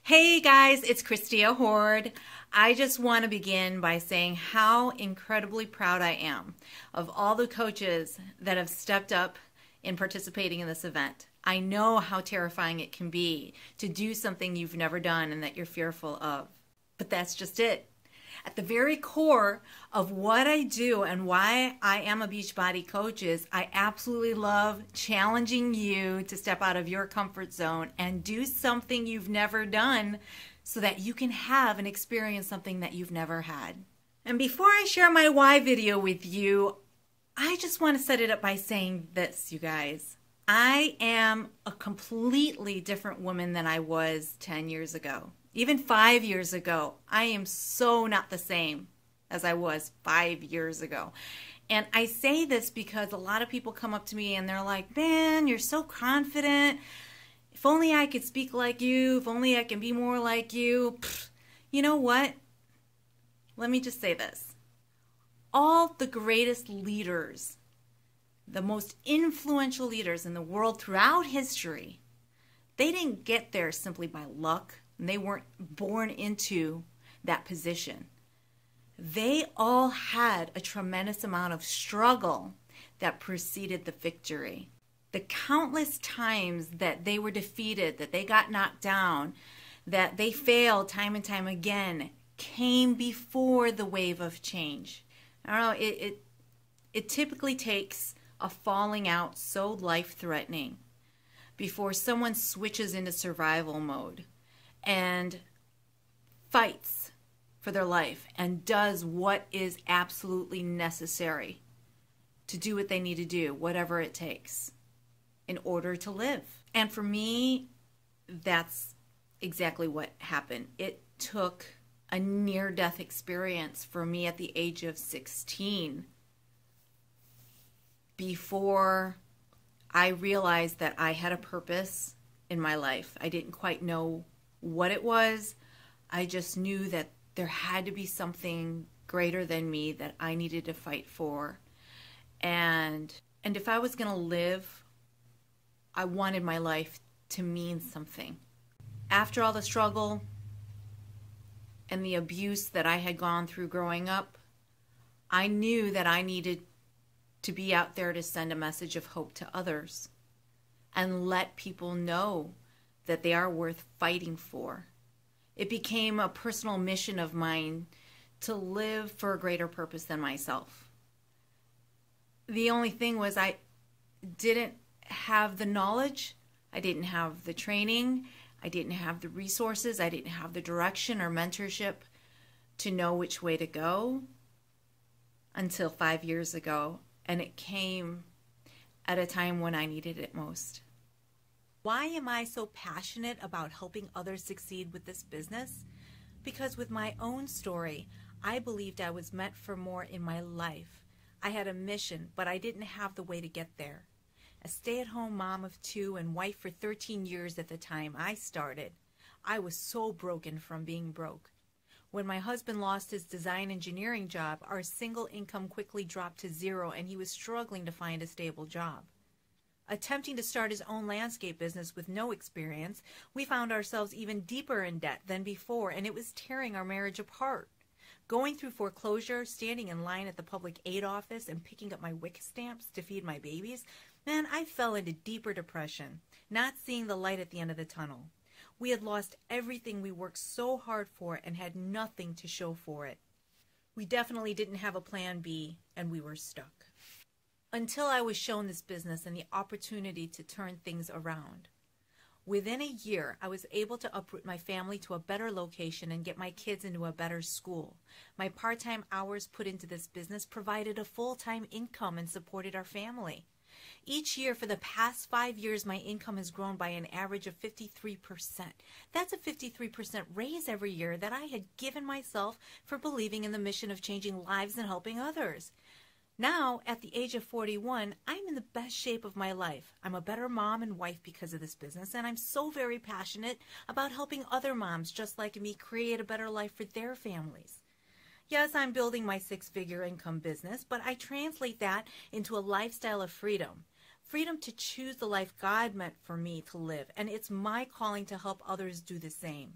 Hey guys, it's Christia Horde. I just want to begin by saying how incredibly proud I am of all the coaches that have stepped up in participating in this event. I know how terrifying it can be to do something you've never done and that you're fearful of. But that's just it. At the very core of what I do and why I am a Beachbody coach is I absolutely love challenging you to step out of your comfort zone and do something you've never done so that you can have and experience something that you've never had. And before I share my why video with you, I just want to set it up by saying this, you guys. I am a completely different woman than I was 10 years ago. Even 5 years ago, I am so not the same as I was 5 years ago. And I say this because a lot of people come up to me and they're like, man, you're so confident. If only I could speak like you. If only I can be more like you. Pfft. You know what? Let me just say this. All the greatest leaders, the most influential leaders in the world throughout history, they didn't get there simply by luck. And they weren't born into that position. They all had a tremendous amount of struggle that preceded the victory. The countless times that they were defeated, that they got knocked down, that they failed time and time again, came before the wave of change. I don't know, it typically takes a falling out so life-threatening before someone switches into survival mode and fights for their life and does what is absolutely necessary to do what they need to do, whatever it takes, in order to live. And for me, that's exactly what happened. It took a near-death experience for me at the age of 16 before I realized that I had a purpose in my life. I didn't quite know what it was. I just knew that there had to be something greater than me that I needed to fight for. And if I was going to live, I wanted my life to mean something. After all the struggle and the abuse that I had gone through growing up, I knew that I needed to be out there to send a message of hope to others and let people know that they are worth fighting for. It became a personal mission of mine to live for a greater purpose than myself. The only thing was I didn't have the knowledge, I didn't have the training, I didn't have the resources, I didn't have the direction or mentorship to know which way to go until 5 years ago, and it came at a time when I needed it most. Why am I so passionate about helping others succeed with this business? Because with my own story, I believed I was meant for more in my life. I had a mission, but I didn't have the way to get there. A stay-at-home mom of 2 and wife for 13 years at the time I started, I was so broken from being broke. When my husband lost his design engineering job, our single income quickly dropped to zero and he was struggling to find a stable job. Attempting to start his own landscape business with no experience, we found ourselves even deeper in debt than before, and it was tearing our marriage apart. Going through foreclosure, standing in line at the public aid office, and picking up my WIC stamps to feed my babies, man, I fell into deeper depression, not seeing the light at the end of the tunnel. We had lost everything we worked so hard for and had nothing to show for it. We definitely didn't have a plan B, and we were stuck. Until I was shown this business and the opportunity to turn things around. Within a year, I was able to uproot my family to a better location and get my kids into a better school. My part-time hours put into this business provided a full-time income and supported our family. Each year for the past 5 years, my income has grown by an average of 53%. That's a 53% raise every year that I had given myself for believing in the mission of changing lives and helping others. Now, at the age of 41, I'm in the best shape of my life. I'm a better mom and wife because of this business, and I'm so very passionate about helping other moms just like me create a better life for their families. Yes, I'm building my 6-figure income business, but I translate that into a lifestyle of freedom. Freedom to choose the life God meant for me to live, and it's my calling to help others do the same.